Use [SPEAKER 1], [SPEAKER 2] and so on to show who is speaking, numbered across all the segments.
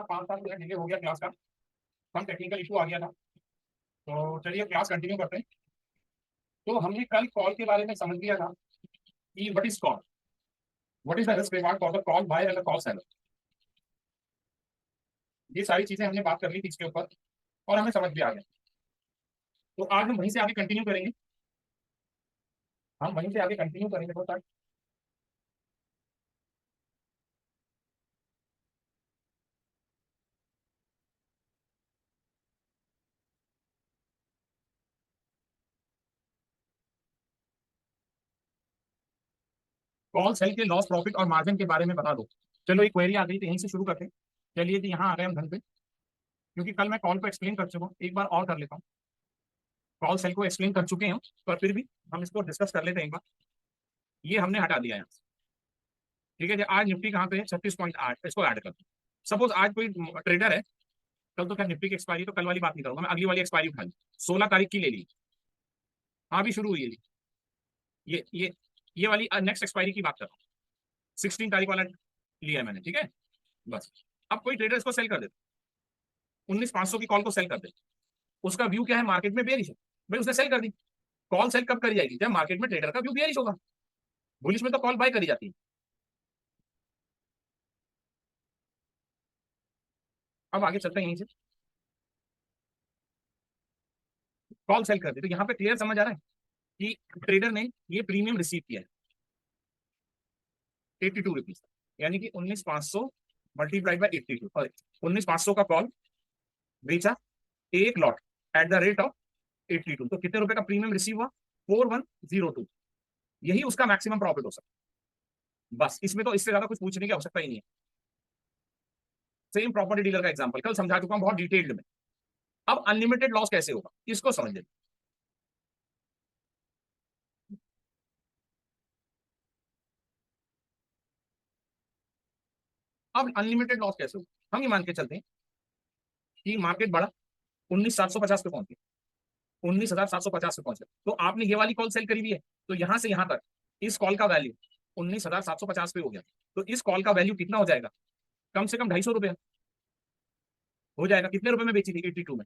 [SPEAKER 1] 5 साल जो है डिले हो गया क्लास का, कम टेक्निकल इशू आ गया था। तो चलिए क्लास कंटिन्यू करते हैं। तो हमने कल कॉल के बारे में समझ लिया था कि what is call, what is the risk reward for the call buyer and the call seller. ये सारी चीजें हमने बात कर ली थी इसके ऊपर और हमें समझ भी आ गया। तो आज हम वहीं से आगे कंटिन्यू करेंगे, हम वहीं से आगे कंटिन्यू करेंगे। तो सर कॉल सेल के लॉस प्रॉफिट और मार्जिन के बारे में बता दो। चलो एक क्वेरी आ गई तो यहीं से शुरू करते हैं। चलिए जी यहाँ आ गए हम धन पे, क्योंकि कल मैं कॉल को एक्सप्लेन कर चुका हूँ, एक बार और कर लेता हूँ। कॉल सेल को एक्सप्लेन कर चुके हैं पर फिर भी हम इसको डिस्कस कर लेते हैं एक बार। ये हमने हटा दिया यहाँ से। ठीक है जी, आज निफ्टी कहाँ पे है? 36.8। इसको ऐड कर दो। सपोज आज कोई ट्रेडर है, कल तो क्या निफ्टी की एक्सपायरी, तो कल वाली बात नहीं करूंगा मैं, अगली वाली एक्सपायरी उठा ली, 16 तारीख की ले ली। हाँ अभी शुरू हुई है जी। ये वाली नेक्स्ट एक्सपायरी की बात कर रहा हूँ। 16 तारीख वाला लिया है मैंने, ठीक है। बस अब कोई ट्रेडर इसको सेल कर दे, 19,500 की कॉल को सेल कर दे। उसका व्यू क्या है? मार्केट में बेयरिश है, भाई उसने सेल कर दी। कॉल सेल कब करी जाएगी? जब मार्केट में ट्रेडर का व्यू बेयरिश होगा। बुलिश में तो कॉल बाय करी जाती है। अब आगे चलते हैं यहीं से। कॉल सेल कर दी तो यहाँ पे क्लियर समझ आ रहा है कि ट्रेडर ने ये प्रीमियम रिसीव किया है 82 रुपीज, यानी कि 19,500 मल्टीप्लाइड बाई 82, और 19,500 का कॉल बेचा एक lot at the rate of 82, तो कितने रुपए का प्रीमियम रिसीव हुआ? 4102। यही उसका मैक्सिमम प्रॉफिट हो सकता है। बस इसमें तो इससे ज्यादा कुछ पूछने की आवश्यकता ही नहीं है। सेम प्रॉपर्टी डीलर का एग्जांपल कल समझा चुका हूं बहुत डिटेल्ड में। अब अनलिमिटेड लॉस कैसे होगा इसको समझ लेते। अब अनलिमिटेड लॉस कैसे होगा? हम ये मान के चलते हैं कि मार्केट बढ़ा, 19,750 पे पहुंच गया, 19,750 पे पहुंच गया, तो आपने ये वाली कॉल सेल करी हुई है, तो यहां से यहां तक इस कॉल का वैल्यू 19,750 पे हो गया। तो इस कॉल का वैल्यू कितना हो जाएगा? कम से कम 250 रुपया हो जाएगा। कितने रुपए में बेची थी? 82 में।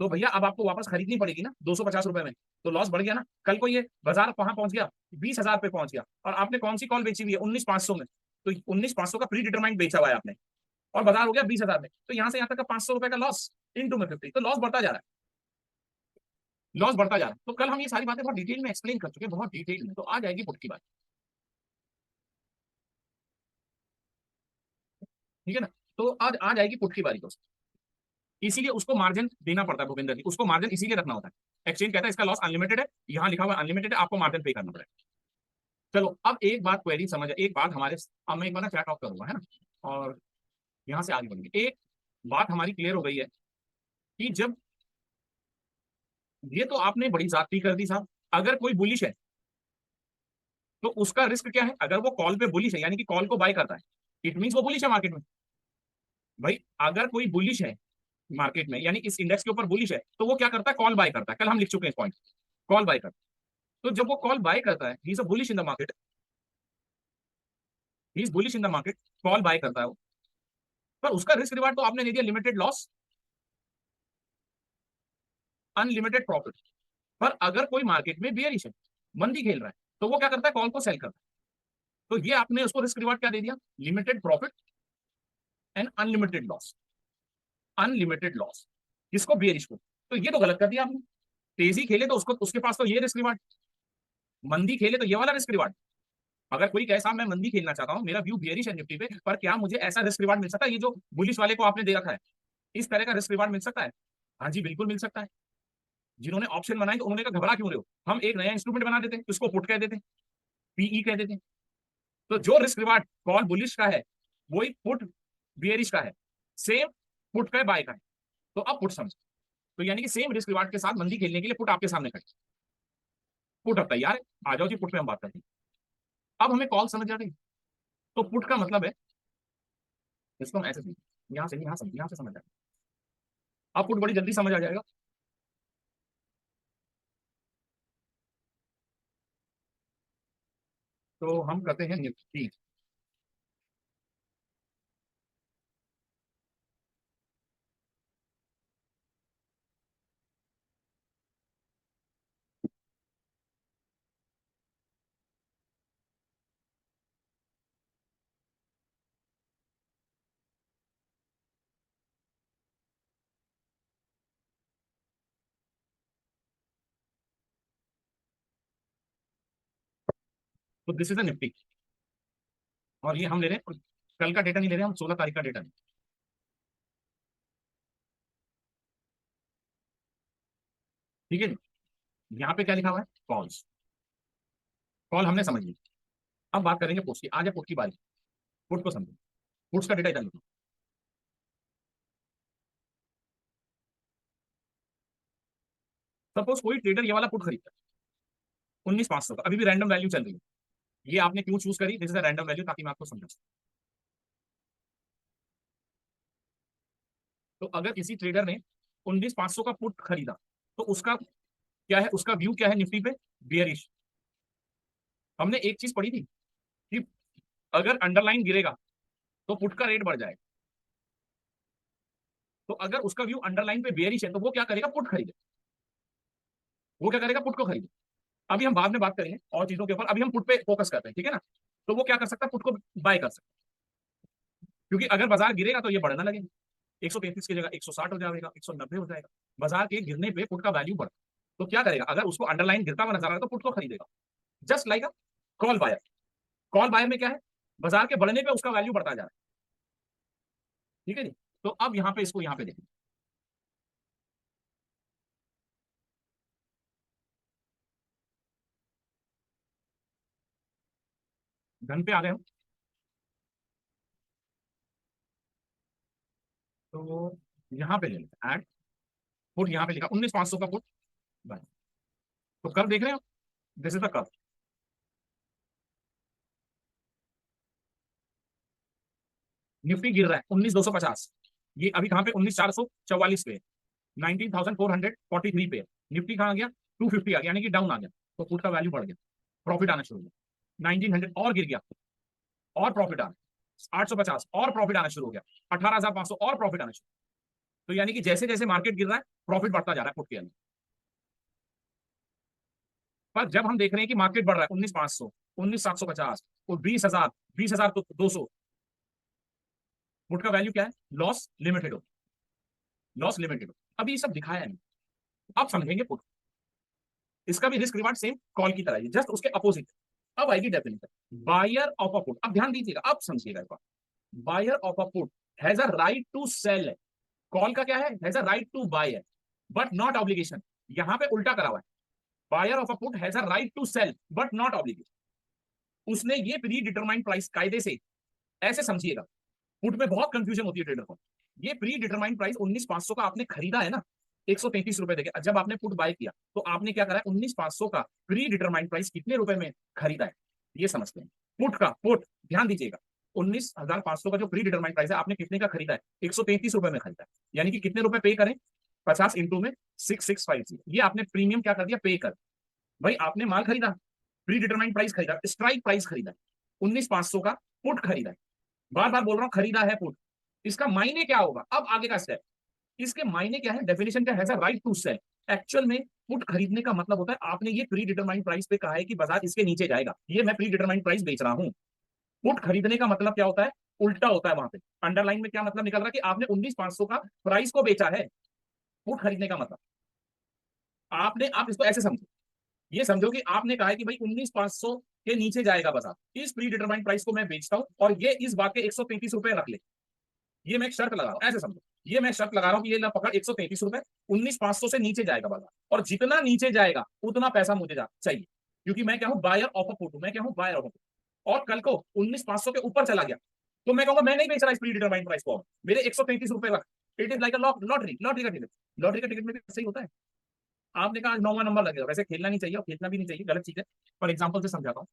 [SPEAKER 1] तो भैया अब आपको वापस खरीदनी पड़ेगी ना 250 रुपए में, तो लॉस बढ़ गया ना। कल को ये बाजार कहां पहुंच गया? 20,000 पे पहुंच गया, और आपने कौन सी कॉल बेची हुई है? 19,500 में। तो 19,500 का प्री डिटरमाइंड बेचा हुआ है आपने, और बाजार हो गया 20,000 में, तो यहां से यहां तक का 500 रुपए का लॉस इंटू में 50, तो लॉस बढ़ता जा रहा है, लॉस बढ़ता जा रहा है। तो कल हम ये सारी बातें बहुत डिटेल में एक्सप्लेन कर चुके हैं, बहुत डिटेल में। तो आ जाएगी पुट की बात, ठीक है ना। तो आज आ जाएगी पुट की बारी दोस्त। इसीलिए उसको मार्जिन देना पड़ता है भूपेंद्र जी, उसको मार्जिन इसीलिए रखना होता है। एक्सचेंज कहता है इसका लॉस अनलिमिटेड है, यहाँ लिखा हुआ अनलिमिटेड है, आपको मार्जिन पे करना पड़ेगा। चलो अब एक बात क्वेरी समझ, एक बात हमारे, अब मैं एक बार ना चैट ऑफ करूंगा है ना, और यहाँ से आगे बढ़ेंगे। एक बात हमारी क्लियर हो गई है कि जब, ये तो आपने बड़ी जाती कर दी साहब, अगर कोई बुलिश है तो उसका रिस्क क्या है? अगर वो कॉल पे बुलिश है, यानी कि कॉल को बाय करता है, इट मीन वो बुलिश है मार्केट में। भाई अगर कोई बुलिश है मार्केट में, यानी इस इंडेक्स के ऊपर बुलिश है, तो वो क्या करता है? कॉल बाय करता है। कल हम लिख चुके हैं पॉइंट, कॉल बाय करता है। तो जब वो कॉल बाय करता है, he is a bullish in the market, he is bullish in the market, call buy करता है वो। पर उसका रिस्क रिवार्ड तो आपने दे दिया लिमिटेड लॉस अनलिमिटेड प्रॉफिट। पर अगर कोई मार्केट में बियरिश है, मंदी खेल रहा है, तो वो क्या करता है? कॉल को सेल करता है। तो ये आपने उसको रिस्क रिवार्ड क्या दे दिया? Limited profit and unlimited loss, unlimited loss किसको? बियरिश को। तो ये तो गलत कर दिया आपने। तेजी खेले तो उसको, उसके पास तो ये रिस्क रिवार्ड, मंदी खेले तो ये वाला रिस्क रिवार्ड। अगर कोई कहे साहब मैं मंदी खेलना चाहता हूं, मेरा व्यू बियरिश है निफ्टी पे, पर क्या मुझे ऐसा रिस्क रिवार्ड मिल सकता है ये जो बुलिश वाले को आपने दे रखा है, इस तरह का रिस्क रिवार्ड मिल सकता है? हाँ जी बिल्कुल मिल सकता है। जिन्होंने ऑप्शन बनाए तो उन्होंने कहा घबरा क्यों रहे हो, हम एक नया इंस्ट्रूमेंट बना देते हैं, उसको पुट कह देते हैं, पीई कह देते हैं। तो जो रिस्क रिवार्ड कॉल बुलिश का है, वही पुट बियरिश का है। सेम पुट का है, बाय का है। तो अब पुट समझ, तो यानी कि सेम रिस्क रिवार्ड के साथ मंदी खेलने के लिए पुट आपके सामने खड़ी, पुट अब तैयार है। आ जाओ जी पुट पे हम बात करते हैं। अब हमें कॉल समझ आ गई। तो पुट का मतलब है, इसको हम ऐसे समझ, यहाँ से यहाँ समझ, यहाँ से समझ जाए, अब पुट बड़ी जल्दी समझ आ जाएगा। तो हम करते हैं निफ्टी, तो दिस इज अ निफ्टी, और ये हम ले रहे हैं कल का डेटा नहीं ले रहे, हम 16 तारीख का डेटा। ठीक है जी। यहाँ पे क्या लिखा हुआ है, कॉल्स। कॉल हमने समझ ली। अब बात करेंगे पुट्स की। आज है पुट की बारी। पुट को समझो, पुट्स का डेटा इधर लिखो। सपोज कोई ट्रेडर ये वाला पुट खरीदता है 19,500 का, अभी भी रैंडम वैल्यू चल रही है। ये आपने क्यों चूज करी, this is a random value, ताकि मैं आपको समझा सकूं। तो अगर किसी ट्रेडर ने 19,500 का पुट खरीदा, तो उसका क्या है, उसका व्यू क्या है निफ्टी पे, बियरिश। हमने एक चीज पढ़ी थी कि अगर अंडरलाइन गिरेगा तो पुट का रेट बढ़ जाएगा। तो अगर उसका व्यू अंडरलाइन पे बियरिश है, तो वो क्या करेगा, पुट खरीदे। वो क्या करेगा, पुट को खरीदे। अभी हम बाद में बात करेंगे और चीजों के ऊपर, अभी हम पुट पे फोकस करते हैं, ठीक है ना। तो वो क्या कर सकता है, पुट को बाय कर सकता है, क्योंकि अगर बाजार गिरेगा तो ये बढ़ना लगेगा। 133 की जगह 160 हो जाएगा, 190 हो जाएगा। बाजार के गिरने पे पुट का वैल्यू बढ़ा। तो क्या करेगा, अगर उसको अंडरलाइन गिरता हुआ नजर आ रहा है तो पुट को खरीदेगा। Just like a call buyer. Call buyer में क्या है, बाजार के बढ़ने पे उसका वैल्यू बढ़ता जा रहा है। ठीक है जी। तो अब यहाँ पे इसको यहाँ पे देखिए, घन पे आ गए हम। तो यहाँ पे ले लेते ऐड पुट, यहाँ पे लिखा 19,500 का पुट। तो कर्व देख रहे हो, this is the curve. Nifty गिर रहा है 19,250। ये अभी कहां पे, 19,444 पे, 19,443 पे। निफ्टी कहां गया, 250 आ गया, यानी कि डाउन आ गया। तो पुट का वैल्यू बढ़ गया, प्रॉफिट आना शुरू हो गया। 1900 और गिर गया, और प्रॉफिट आना। 850 और प्रॉफिट आना शुरू हो गया। 18,500 और प्रॉफिट आना शुरू। तो यानी कि जैसे जैसे मार्केट गिर रहा है, प्रॉफिट बढ़ता जा रहा है पुट के अंदर। पर जब हम देख रहे हैं कि मार्केट बढ़ रहा है 19,500, 19,750 और 20,000, 20,000 तो 200, पुट का वैल्यू क्या है, लॉस लिमिटेड हो। लॉस लिमिटेड हो। अभी ये सब दिखाया नहीं, अब समझेंगे पुट। इसका भी रिस्क रिवार्ड सेम कॉल की तरह ही, जस्ट उसके अपोजिट। अब आएगी definition, buyer of a put. अब ध्यान दीजिएगा, अब समझिएगा एक बार। Buyer of a put has a right to sell. Call का क्या है, has a right to buy, but not obligation. यहां पे उल्टा करा हुआ है। Buyer of a put has a right to sell but not obligation. उसने ये प्री डिटरमाइंड प्राइस, कायदे से ऐसे समझिएगा, पुट में बहुत कंफ्यूजन होती है ट्रेडर को। ये प्री डिटरमाइंड प्राइस 19,500 का आपने खरीदा है ना, 133 रुपए देके। जब आपने पुट बाय किया तो आपने क्या करा है, 19,500 का प्री डिटरमाइंड प्राइस कितने रुपए में खरीदा है, ये समझते हैं। पुट का पुट, ध्यान दीजिएगा, 19,500 का जो प्री डिटरमाइंड प्राइस है, आपने कितने का खरीदा है, 133 रुपए में खरीदा है। यानी कि कितने रुपए पे करें, 50 इंटू में 6,650। ये आपने प्रीमियम क्या कर दिया, पे कर। भाई आपने माल खरीदा, प्री डिटरमाइंड प्राइस खरीदा, स्ट्राइक प्राइस खरीदा, 19,500 का पुट खरीदा है। बार बार बोल रहा हूं, खरीदा है पुट। इसका मायने क्या होगा, अब आगे का स्टेप। इसके मायने क्या है, डेफिनेशन क्या है, राइट टू सेल। एक्चुअल में पुट खरीदने का मतलब होता है, आपने ये प्री डिटरमाइंड प्राइस पे कहा है कि बाजार इसके नीचे जाएगा, ये मैं प्री डिटरमाइंड प्राइस बेच रहा हूं। पुट खरीदने का मतलब क्या होता है, उल्टा होता है। वहां पे अंडरलाइन में क्या मतलब निकल रहा है, कि आपने 19,500 का प्राइस को बेचा है। पुट खरीदने का मतलब, आपने, आप इसको ऐसे समझो, ये समझो कि आपने कहा है कि भाई 19,500 के नीचे जाएगा बाजार, इस प्री डिटरमाइंड प्राइस को मैं बेचता हूं, और ये इस बात के 133 रुपए रख ले। ये मैं एक शर्त लगा रहा हूं, ऐसे समझो। ये मैं शर्त लगा रहा हूं कि ये ना पकड़, 133 रुपए, 19,500 से नीचे जाएगा बाजार, और जितना नीचे जाएगा उतना पैसा मुझे चाहिए। क्योंकि मैं क्या हूं, बायर ऑफ अ पुट, मैं क्या हूं, बायर ऑफ अ पुट। और कल को 19,500 के ऊपर चला गया, तो मैं कहूंगा मैं नहीं बेच रहा इस प्री डिटरमाइंड प्राइस को, मेरे 133 रुपए रख। It is like a lottery, lottery का टिकट। लॉटरी का टिकट में भी सही होता है। आपने कहा 9वां नंबर लगेगा, वैसे खेलना नहीं चाहिए और खेलना भी नहीं चाहिए, गलत चीज है। फॉर एग्जाम्पल से समझाता हूँ।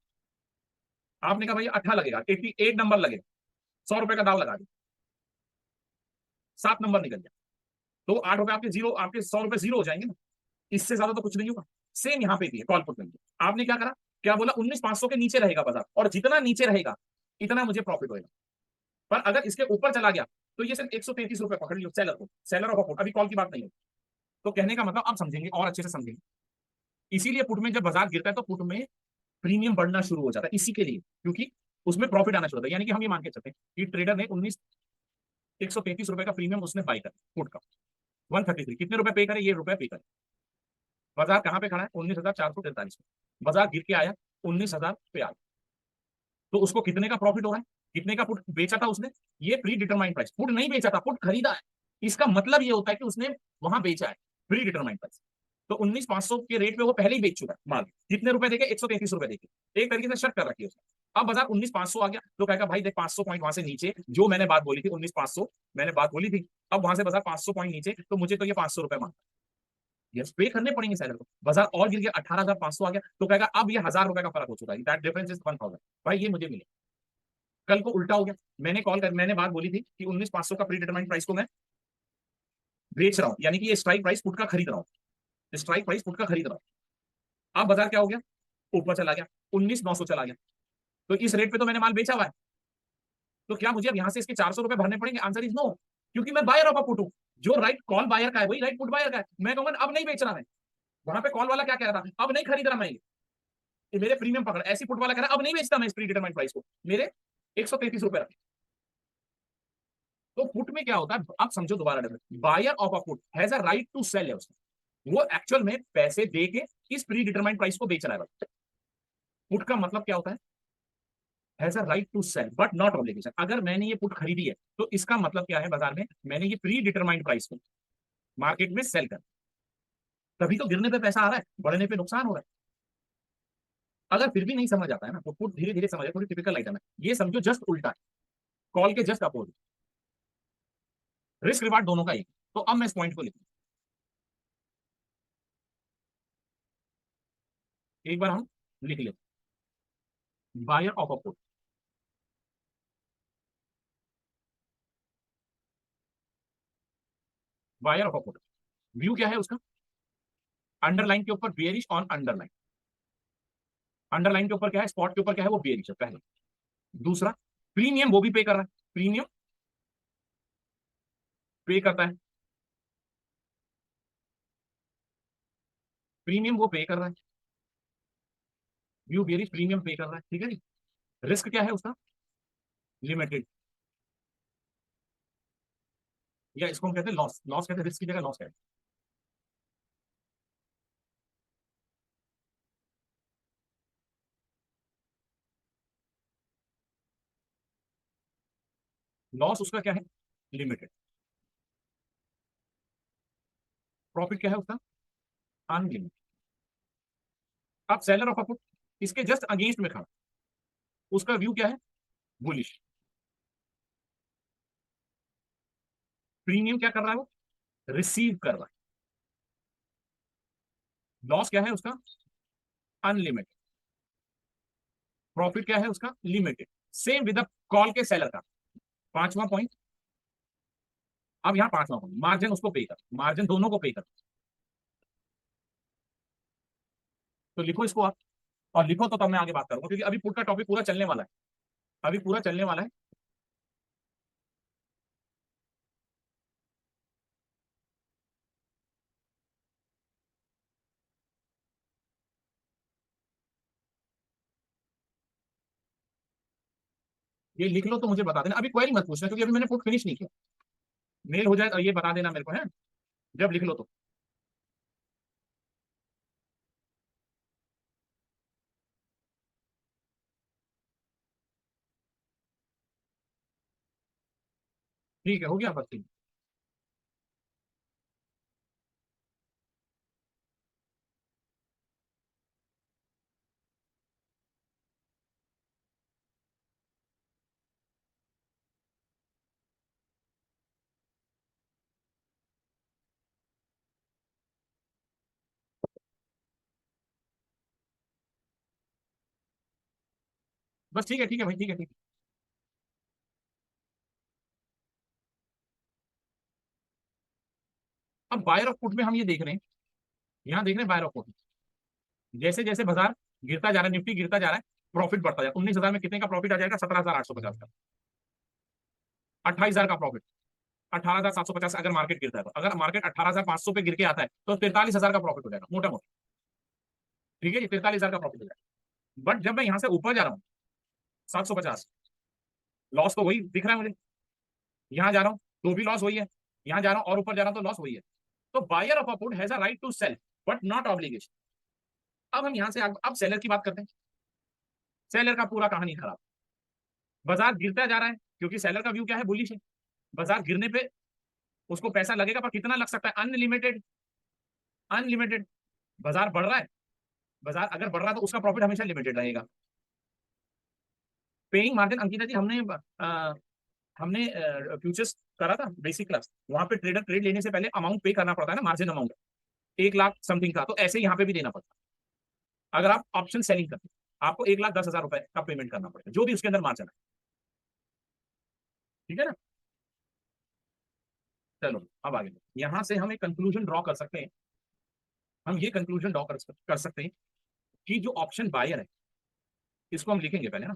[SPEAKER 1] आपने कहा भाई 18 लगेगा, 88 नंबर लगेगा, 100 रुपए का दाव लगा दिया, 7 नंबर निकल गया, तो 8 रुपए आपके जीरो, आपके 100 रुपए जीरो हो जाएंगे ना। इससे ज्यादा तो कुछ नहीं होगा। सेम यहाँ पे भी है, कॉल पुट में आपने क्या करा, क्या बोला, 19,500 के नीचे रहेगा बाजार, और जितना नीचे रहेगा इतना मुझे प्रॉफिट होगा। पर अगर इसके ऊपर चला गया, तो ये सिर्फ 133 रुपए पकड़ लियो सेलर को, सेलर ऑफ पुट। अभी कॉल की बात नहीं है। तो कहने का मतलब आप समझेंगे और अच्छे से समझेंगे। इसीलिए पुट में जब बाजार गिरता है, तो पुट में प्रीमियम बढ़ना शुरू हो जाता है, इसी के लिए, क्योंकि उसमें प्रॉफिट आना शुरू होता है। यानी कि हम ये मान के चलते हैं कि ट्रेडर ने 133 रुपए का प्रीमियम उसने बाई कर पुट का, 133, कितने रुपए पे करे, ये रुपए पे करे। बाजार कहां पे खड़ा है, 19,443 में। बाजार गिर के आया 19,000 पे आया, तो उसको कितने का प्रॉफिट हो रहा है, कितने का पुट बेचा था उसने, ये प्री डिटरमाइंड प्राइस, पुट नहीं बेचा था, पुट खरीदा है। इसका मतलब ये होता है कि उसने वहां बेचा है प्री डिटरमाइंड प्राइस। तो 19,500 के रेट पे वो पहले ही बेच चुका है माल। कितने रुपए देके, 133 रुपए देके, एक तरीके से शर्त कर रखी है उसने। अब बाजार 19,500 आ गया तो कहेगा भाई देख 500 पॉइंट वहां से नीचे जो मैंने बात बोली थी 19,500 मैंने बात बोली थी, अब वहां से बाजार 500 पॉइंट नीचे, तो मुझे तो ये 500 रुपए मांग, यस पे करने पड़ेंगे सेलर को। बाजार और गिर गया 18,500 आ गया तो कहेगा अब ये 1,000 रुपए का फर्क हो चुका है, दैट डिफरेंस इज 1,000, भाई ये मुझे मिले। कल को उल्टा हो गया, मैंने बात बोली थी कि 19,500 का प्री डिटरमाइंड प्राइस को मैं बेच रहा हूं, यानी कि ये स्ट्राइक प्राइस पुट का खरीद रहा हूं, स्ट्राइक प्राइस पुट का खरीद रहा हूं। अब बाजार क्या हो गया, ऊपर चला गया, 19,900 चला गया, तो इस रेट पे तो मैंने माल बेचा हुआ है, तो क्या मुझे अब यहां से इसके 400 रुपए भरने पड़ेंगे, आंसर इज नो, क्योंकि मैं बायर ऑफ अ पुट हूं। जो राइट कॉल बायर का है वही राइट पुट बायर का है। मैं कहूंगा अब नहीं बेचना, मैं वहां पे कॉल वाला क्या कह रहा था, अब नहीं खरीद रहा मैं ये मेरे प्रीमियम पकड़, ऐसी पुट वाला कह रहा है अब नहीं बेचता मैं इस प्री डिटरमाइंड प्राइस को, मेरे 133 रुपए रखे। तो पुट में क्या होता है, आप समझो दोबारा, buyer of a put has a right to sell है उसमें, वो एक्चुअल में पैसे दे के इस प्री डिटरमाइंड प्राइस को बेच रहा है। पुट का मतलब क्या होता है, has a right to sell but not obligation. अगर मैंने ये पुट खरीदी है तो इसका मतलब क्या है, बाजार में मैंने ये प्री डिटरमाइंड प्राइस को मार्केट में सेल कर, तभी तो गिरने पे पैसा आ रहा है, बढ़ने पे नुकसान हो रहा है। अगर फिर भी नहीं समझ आता है ना तो पुट धीरे धीरे समझ, थोड़ी टिपिकल आइटम है, ये समझो जस्ट उल्टा है, कॉल के जस्ट अपोजिट, रिस्क रिवार्ड दोनों का ही। तो अब मैं इस पॉइंट को लिखूं, एक बार हम लिख लेते, buyer of a put, buyer of a put, view क्या है उसका, अंडरलाइन के ऊपर बेयरिश ऑन अंडरलाइन, अंडरलाइन के ऊपर क्या है, स्पॉट के ऊपर क्या है, वो बेयरिश है पहले। दूसरा, प्रीमियम वो भी पे कर रहा है, प्रीमियम पे करता है, प्रीमियम वो पे कर रहा है, व्यू बेयरिश प्रीमियम पे कर रहा है, ठीक है जी। रिस्क क्या है उसका, लिमिटेड, या इसको हम कहते हैं लॉस, लॉस कहते हैं रिस्क की जगह लॉस कहते हैं। लॉस उसका क्या है, लिमिटेड। प्रॉफिट क्या है उसका, अनलिमिटेड। अब सेलर ऑफ अ पुट इसके जस्ट अगेंस्ट में खड़ा, उसका व्यू क्या है, बुलिश। प्रीमियम क्या कर रहा है, वो रिसीव कर रहा है। लॉस क्या है उसका, अनलिमिटेड। प्रॉफिट क्या है उसका, लिमिटेड। सेम विद कॉल के सेलर का। पांचवा पॉइंट, अब यहां पांचवा पॉइंट, मार्जिन उसको पे कर, मार्जिन दोनों को पे कर। तो लिखो इसको आप, और लिखो तो तब मैं आगे बात करूंगा, क्योंकि अभी पुट का टॉपिक पूरा चलने वाला है, अभी पूरा चलने वाला है। ये लिख लो तो मुझे बता देना, अभी क्वेरी मत पूछना क्योंकि अभी मैंने पुट फिनिश नहीं किया। मेल हो जाए तो ये बता देना मेरे को, है जब लिख लो तो। ठीक है, हो गया बस। बस ठीक है भाई, ठीक है, ठीक है। अब बायर ऑफ पुट में हम ये देख रहे हैं, यहाँ देख रहे हैं बायर ऑफ पुट, जैसे जैसे बाजार गिरता जा रहा है, निफ्टी गिरता जा रहा है, प्रॉफिट बढ़ता जा रहा है। 19,000 में कितने का प्रॉफिट आ जाएगा, 17,850 का। 28,000 का प्रॉफिट, 18,750 अगर मार्केट गिरता है तो, अगर मार्केट 18,500 पे गिर के आता है तो 43,000 का प्रॉफिट हो जाएगा मोटा मोटा, ठीक है जी, 43,000 का प्रॉफिट हो जाएगा। बट जब मैं यहाँ से ऊपर जा रहा हूँ 750, लॉस तो वही दिख रहा है मुझे, यहाँ जा रहा हूँ तो भी लॉस वही है, यहाँ जा रहा हूँ और ऊपर जा रहा हूँ तो लॉस वही है। तो buyer of a put has a right to sell but not obligation. अब हम यहाँ से अब सेलर की बात करते हैं, सेलर का पूरा कहानी खराब। बाजार गिरता जा रहा है क्योंकि सेलर का व्यू क्या है, बुलिश है। बाजार गिरने पे उसको पैसा लगेगा, पर कितना लग सकता है, अनलिमिटेड। अनलिमिटेड। बाजार बढ़ रहा है, बाजार अगर बढ़ रहा है तो उसका प्रॉफिट हमेशा लिमिटेड रहेगा। पेइंग मार्जिन, अंकिता जी, हमने फ्यूचर्स करा था बेसिक क्लास, वहां पे ट्रेडर ट्रेड लेने से पहले अमाउंट पे करना पड़ता है ना, मार्जिन अमाउंट 1 लाख समथिंग का, तो ऐसे यहाँ पे भी देना पड़ता है। अगर आप ऑप्शन सेलिंग करते हैं आपको 1,10,000 रुपए का पेमेंट करना पड़ेगा, जो भी उसके अंदर मार्जिन है। ठीक है ना। चलो अब आगे यहां से हम एक कंक्लूजन ड्रॉ कर सकते हैं। हम ये कंक्लूजन ड्रॉ कर सकते हैं कि जो ऑप्शन बायर है, इसको हम लिखेंगे पहले ना,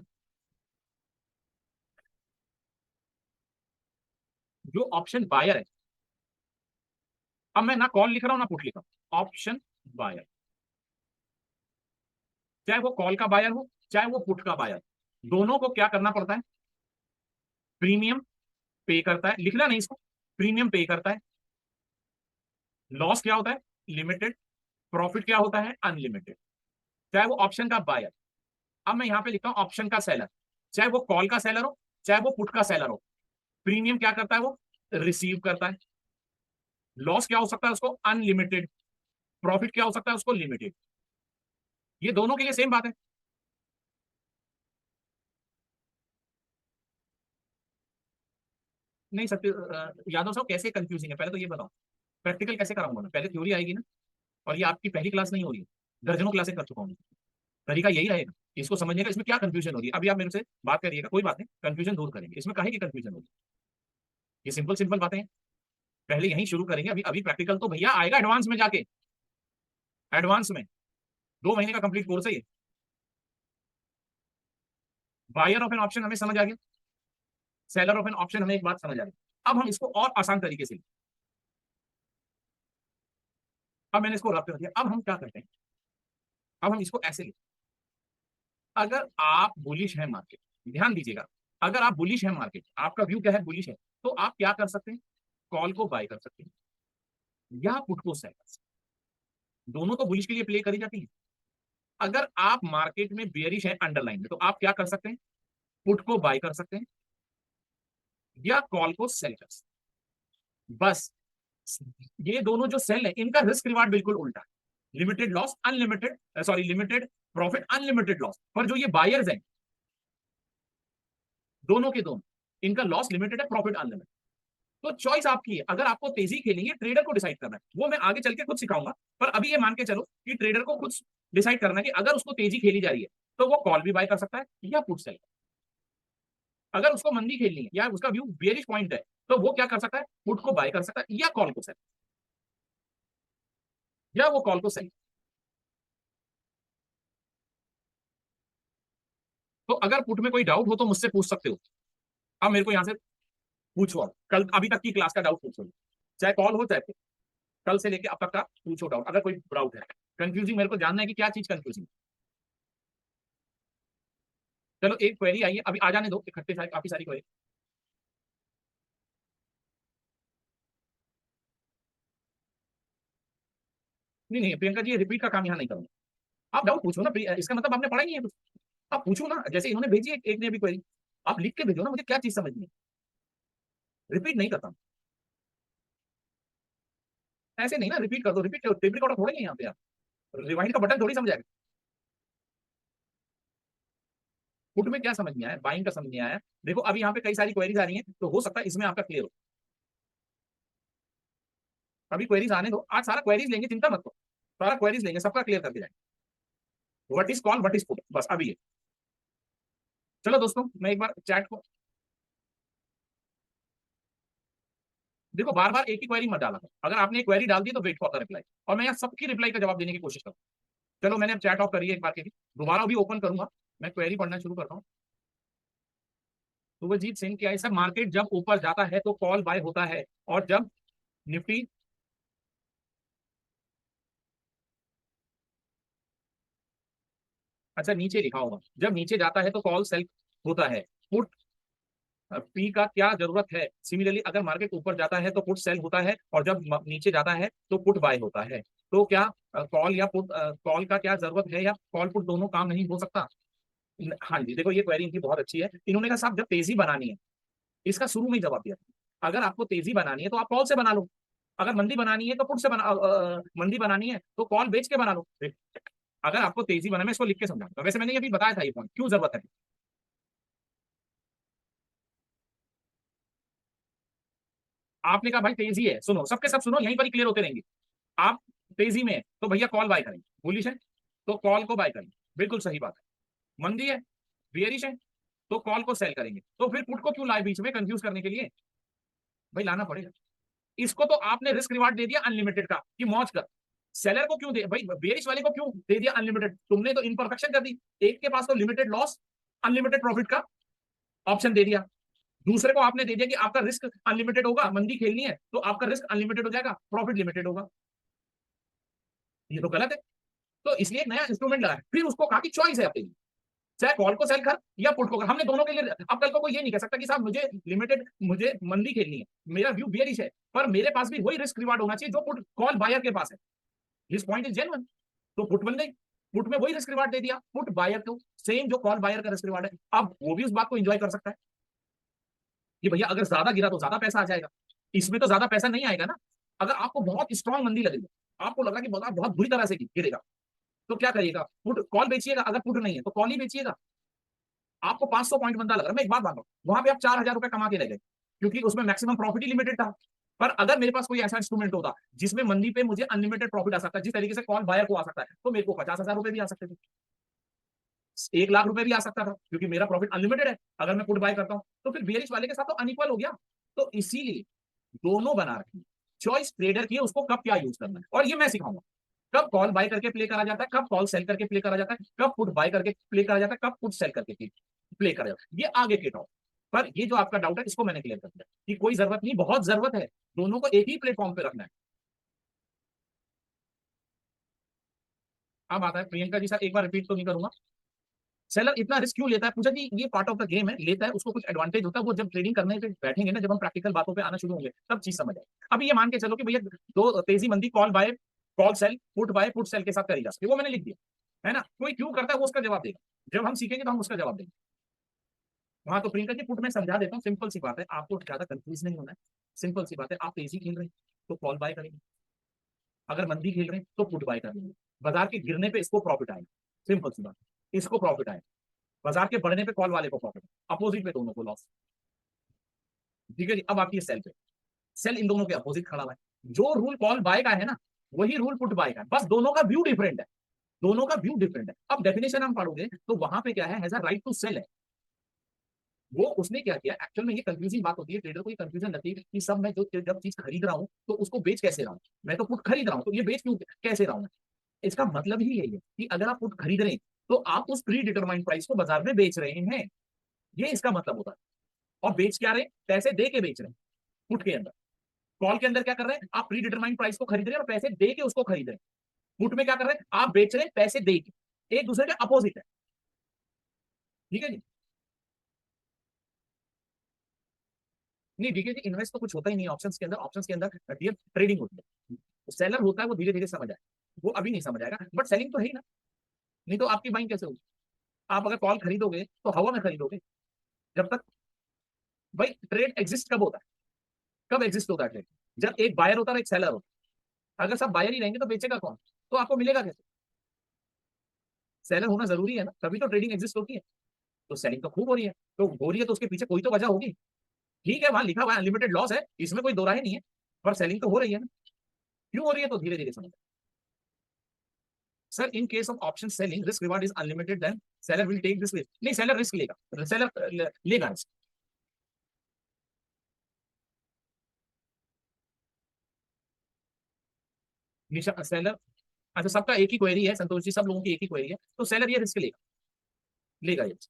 [SPEAKER 1] जो ऑप्शन बायर है, अब मैं ना कॉल लिख रहा हूं ना पुट लिख रहा हूं, ऑप्शन बायर, चाहे वो कॉल का बायर हो चाहे वो पुट का बायर, दोनों को क्या करना पड़ता है, प्रीमियम पे करता है, लिखना नहीं इसको, प्रीमियम पे करता है। लॉस क्या होता है, लिमिटेड। प्रॉफिट क्या होता है, अनलिमिटेड। चाहे वो ऑप्शन का बायर, अब मैं यहां पे लिखता हूं ऑप्शन का सेलर, चाहे वो कॉल का सेलर हो चाहे वो पुट का सेलर हो, प्रीमियम क्या करता है, वो रिसीव करता है। लॉस क्या हो सकता है उसको, अनलिमिटेड। प्रॉफिट क्या हो सकता है उसको, लिमिटेड। ये दोनों के लिए सेम बात है। नहीं सत्य, यादव साहब कैसे कंफ्यूजिंग है, पहले तो ये बताओ। प्रैक्टिकल कैसे कराऊंगा मैं, पहले थ्योरी आएगी ना। और ये आपकी पहली क्लास नहीं हो रही है, दर्जनों क्लासें कर चुका हूँ। तरीका यही रहेगा इसको समझने का, इसमें क्या कंफ्यूजन हो रही है, अभी आप मेरे से बात करिएगा, कोई बात नहीं, कंफ्यूजन दूर करेंगे, इसमें काहे की कंफ्यूजन होगी। ये सिंपल सिंपल बातें हैं, पहले यहीं शुरू करेंगे। अभी अभी प्रैक्टिकल तो भैया आएगा एडवांस में जाके, एडवांस में 2 महीने का कंप्लीट कोर्स है ये। बायर ऑफ एन ऑप्शन हमें समझ आ गया, सेलर ऑफ एन ऑप्शन हमें एक बात समझ आ गई। अब हम इसको और आसान तरीके से, अब मैंने इसको रब कर दिया, अब हम क्या करते हैं, अब हम इसको ऐसे लिखते हैं। अगर आप बुलिश है मार्केट, ध्यान दीजिएगा, अगर आप बुलिश है मार्केट, आपका व्यू क्या है, बुलिश है, तो आप क्या कर सकते हैं, कॉल को बाय कर सकते हैं या पुट को सेल कर सकते हैं, दोनों तो बुलिश के लिए प्ले करी जाती है। अगर आप मार्केट में बेयरिश है अंडरलाइन में, तो आप क्या कर सकते हैं, पुट को बाय कर सकते हैं या कॉल को सेल कर सकते हैं। बस ये दोनों जो सेल है इनका रिस्क रिवार्ड बिल्कुल उल्टा है, limited loss unlimited, sorry limited profit unlimited loss. पर जो ये बायर्स हैं, दोनों के दोनों, इनका लॉस लिमिटेड है, प्रॉफिट अनलिमिटेड। तो चॉइस आपकी है, अगर आपको तेजी खेलनी है, ट्रेडर को डिसाइड करना है, वो मैं आगे चल के खुद सिखाऊंगा। पर अभी ये मान के चलो कि ट्रेडर को खुद डिसाइड करना है कि अगर उसको तेजी खेली जा रही है तो वो कॉल भी बाय कर सकता है या पुट सेल। अगर उसको मंदी खेलनी है या उसका व्यू बेयरिश पॉइंट है, तो वो क्या कर सकता है, पुट को बाय कर सकता है या कॉल को सेल, या वो कॉल को सेल। तो अगर पुट में कोई डाउट हो तो मुझसे पूछ सकते हो, अब मेरे को यहां से पूछो, आप कल अभी तक की क्लास का डाउट पूछो, चाहे कॉल हो चाहे कल से लेके अब तक का पूछो डाउट, अगर कोई डाउट है कंफ्यूजिंग, मेरे को जानना है कि क्या चीज कंफ्यूजिंग। चलो एक क्वेरी आई है, अभी आ जाने दो, इकट्ठे सारी काफी सारी क्वेरी। नहीं नहीं प्रियंका जी, रिपीट का काम यहाँ नहीं करूंगा। आप डाउट पूछो ना, इसका मतलब आपने पढ़ा ही नहीं है कुछ। आप पूछो ना, जैसे इन्होंने भेजी एक ने भी क्वेरी, आप लिख के भेजो ना, मुझे क्या चीज समझनी है, रिपीट नहीं करता। ऐसे नहीं ना, रिपीट कर दो, रिपीट टेप रिकॉर्डर थोड़े ही यहाँ पे आप, रिवाइंड का बटन थोड़ी समझ आएगा। पुट में क्या समझ में आया, बाइंग का समझ में आया। देखो अभी यहाँ पे कई सारी क्वेरीज आ रही हैं, तो हो सकता है इसमें आपका क्लियर हो। अभी क्वेरीज आने दो, आज सारा क्वेरीज लेंगे, चिंता मत करो, सारा क्वेरीज लेंगे, सबका क्लियर करके जाएंगे। What is call, what is put, बस अभी ये। चलो दोस्तों, मैं एक बार चैट को, देखो बार बार एक ही क्वेरी मत डाला करो, अगर आपने एक क्वेरी डाल दी तो वेट फॉर द रिप्लाई, और मैं यहाँ सबकी रिप्लाई का जवाब देने की कोशिश करूँ। चलो मैंने अब चैट ऑफ करी है एक बार के लिए, दोबारा भी ओपन करूंगा, मैं क्वेरी पढ़ना शुरू करता हूँ। सुभजीत सिंह, क्या सर मार्केट जब ऊपर जाता है तो कॉल बाय होता है, और जब निफ्टी, अच्छा नीचे लिखा होगा, जब नीचे जाता है तो कॉल सेल होता है, पुट पी का क्या जरूरत है। सिमिलरली अगर मार्केट ऊपर जाता है तो पुट सेल होता है, और जब नीचे जाता है तो पुट बाय होता है। तो क्या कॉल या पुट, कॉल का क्या जरूरत है या कॉल पुट दोनों काम नहीं हो सकता। हाँ जी, देखो ये क्वेरी इनकी बहुत अच्छी है। इन्होंने कहा साहब जब तेजी बनानी है, इसका शुरू में ही जवाब दिया, अगर आपको तेजी बनानी है तो आप कॉल से बना लो, अगर मंदी बनानी है तो पुट से मंदी बनानी है तो कॉल बेच के बना लो। अगर आपको तेजी बनाना, मैं इसको लिख के समझाऊंगा, वैसे मैंने ये भी बताया था ये पॉइंट क्यों जरूरत है। आपने कहा भाई तेजी है, सुनो सबके सब सुनो, यहीं पर ही क्लियर होते रहेंगे। आप तेजी में है तो भैया कॉल बाय करेंगे, बुलिश है तो कॉल को बाय करेंगे, बिल्कुल सही बात है। मंदी है, बियरिश है, तो कॉल को सेल करेंगे। तो फिर पुट को क्यों लाए बीच में कंफ्यूज करने के लिए? भाई लाना पड़ेगा। इसको तो आपने रिस्क रिवार्ड दे दिया अनलिमिटेड का कि मौज कर। सेलर को क्यों दे भाई, बेरिश वाले को क्यों दे दिया अनलिमिटेड? तुमने तो इनपरफेक्शन कर दी। एक के पास तो लिमिटेड लॉस अनलिमिटेड प्रॉफिट का ऑप्शन दे दिया, दूसरे को आपने दे दिया कि आपका रिस्क अनलिमिटेड होगा, मंदी खेलनी है तो आपका रिस्क अनलिमिटेड हो जाएगा, प्रॉफिट लिमिटेड होगा। ये तो गलत है। तो इसलिए एक नया इंस्ट्रूमेंट लगाया, फिर उसको कहा कि चॉइस है आपकी, चाहे कॉल को सेल कर या पुट को कर, हमने दोनों के लिए। अब कल को कोई ये नहीं कह सकता कि साहब मुझे लिमिटेड, मुझे मंदी खेलनी है, मेरा व्यू बियरिश है, पर मेरे पास भी वही रिस्क रिवार्ड होना चाहिए जो पुट कॉल बायर के पास है। This point is genuine. तो पुट बन गई, पुट में वही रिस्क रिवार्ड दे दिया, पुट बायर को सेम जो कॉल बायर का रिस्क रिवार्ड है। अब वो भी उस बात को एंजॉय कर सकता है कि भैया अगर ज्यादा गिरा तो ज्यादा पैसा आ जाएगा, इसमें तो ज्यादा पैसा नहीं आएगा ना। अगर आपको बहुत स्ट्रॉन्ग मंदी लगेगी, आपको लगा कि बाजार बहुत बुरी तरह से गिरेगा, तो क्या करिएगा? पुट कॉल बेचिएगा, अगर पुट नहीं है तो कॉल ही बेचिएगा। आपको 500 पॉइंट बंदा लग रहा है, मैं एक बात मानता हूँ, वहां पे आप 4,000 रुपए कमा के रह गए क्योंकि उसमें मैक्सिमम प्रॉफिट ही लिमिटेड था। पर अगर मेरे पास कोई ऐसा इंस्ट्रूमेंट होता जिसमें मंदी पे मुझे अनलिमिटेड प्रॉफिट आ सकता है, जिस तरीके से कॉल बायर को आ सकता है, तो मेरे को 50,000 रुपए भी आ सकते थे, 1 लाख रुपए भी आ सकता था, क्योंकि मेरा प्रॉफिट अनलिमिटेड है अगर मैं पुट बाय करता हूं। तो फिर बियरिश वाले के साथ तो अनइक्वल हो गया। तो इसीलिए दोनों बना रखी, चॉइस ट्रेडर की है, उसको कब क्या यूज करना है और ये मैं सिखाऊंगा। कब कॉल बाय करके प्ले करा जाता है, कब कॉल सेल करके प्ले करा जाता है, कब पुट बाय करके प्ले करा जाता है, कब पुट सेल करके प्ले करा जाता है, ये आगे के टॉप। पर ये जो आपका डाउट है इसको मैंने क्लियर कर दिया कि कोई जरूरत नहीं, बहुत जरूरत है, दोनों को एक ही प्लेटफॉर्म पे रखना है। अब आता है प्रियंका जी, सर एक बार रिपीट तो नहीं करूंगा, सेलर इतना रिस्क क्यों लेता है? पूछा जी, ये पार्ट ऑफ द गेम है, लेता है, उसको कुछ एडवांटेज होता है, वो जब ट्रेडिंग करने पे बैठेंगे ना, जब हम प्रैक्टिकल बातों पे आना शुरू होंगे तब चीज समझ आए। अभी ये मान के चलो कि भैया दो तेजी मंदी call buy, call sell, put buy, put sell के साथ करी जा सकती है, वो मैंने लिख दिया है ना। कोई क्यों करता है वो उसका जवाब देगा, जब हम सीखेंगे तो हम उसका जवाब देंगे। वहां तो प्रियंका जी पुट में समझा देता हूँ, सिंपल सी बात है, आपको ज्यादा कंफ्यूज नहीं होना है। सिंपल सी बात है, आप तेजी खेल रहे हैं तो कॉल बाय करेंगे, अगर मंदी खेल रहे हैं तो पुट बाय करेंगे। बाजार के गिरने पे इसको प्रॉफिट आएगा, सिंपल सी बात, इसको प्रॉफिट आएगा। बाजार के बढ़ने पे कॉल वाले को प्रॉफिट, अपोजिट पे दोनों को लॉस। ठीक है जी, अब आती है सेल पे। सेल इन दोनों के अपोजिट खड़ा हुआ है, जो रूल कॉल बाय का है ना वही रूल पुट बाय का है, बस दोनों का व्यू डिफरेंट है, दोनों का व्यू डिफरेंट है। अब डेफिनेशन हम पढ़ोगे तो वहां पे क्या है, has a right to sell है। वो उसने क्या किया, एक्चुअल में ये कंफ्यूजिंग बात होती है, ट्रेडर को ये कंफ्यूजन लगती है कि सब मैं जो जब चीज खरीद रहा हूँ तो उसको बेच कैसे रहा हूँ, मैं तो पुट खरीद रहा हूँ तो ये बेच क्यों कैसे रहा हूँ। इसका मतलब ही यही है कि अगर आप पुट खरीद रहे हैं तो आप उस प्री डिटरमाइंड प्राइस को बाजार में बेच रहे हैं, ये इसका मतलब होता है। और बेच क्या रहे हैं, पैसे दे के बेच रहे हैं। पुट के अंदर, कॉल के अंदर क्या कर रहे हैं, आप प्री डिटरमाइंड प्राइस को खरीद रहे हैं और पैसे दे के उसको खरीद रहे हैं। पुट में क्या कर रहे हैं, आप बेच रहे हैं पैसे दे के, एक दूसरे के अपोजिट है। ठीक है जी। नहीं देखिए जी, इन्वेस्ट तो कुछ होता ही नहीं ऑप्शंस के अंदर, ऑप्शंस के अंदर ये ट्रेडिंग होती है। सेलर होता है वो धीरे धीरे समझ आए, वो अभी नहीं समझ आएगा, बट सेलिंग तो है ही ना, नहीं तो आपकी बाइंग कैसे होगी? आप अगर कॉल खरीदोगे तो हवा में खरीदोगे, जब तक, भाई ट्रेड एग्जिस्ट कब होता है, कब एग्जिस्ट होता है ट्रेड? जब एक बायर होता है और एक सेलर होता है। अगर सब बायर ही रहेंगे तो बेचेगा कौन, तो आपको मिलेगा कैसे? सेलर होना जरूरी है ना, तभी तो ट्रेडिंग एग्जिस्ट होती है। तो सेलिंग तो खूब हो रही है, तो हो रही है तो उसके पीछे कोई तो वजह होगी। ठीक है, वहां लिखा हुआ है अनलिमिटेड लॉस है, इसमें कोई दो राय नहीं है, पर सेलिंग तो हो रही है ना। क्यों हो रही है, तो धीरे धीरे समझ। Sir in case of option selling risk reward is unlimited, then seller will take this risk. नहीं, सेलर रिस्क लेगा, सेलर लेगा रिस्क। सेलर, अच्छा सबका एक ही क्वेरी है संतोष जी, सब लोगों की एक ही क्वेरी है, तो सेलर ये रिस्क लेगा, लेगा ये risk।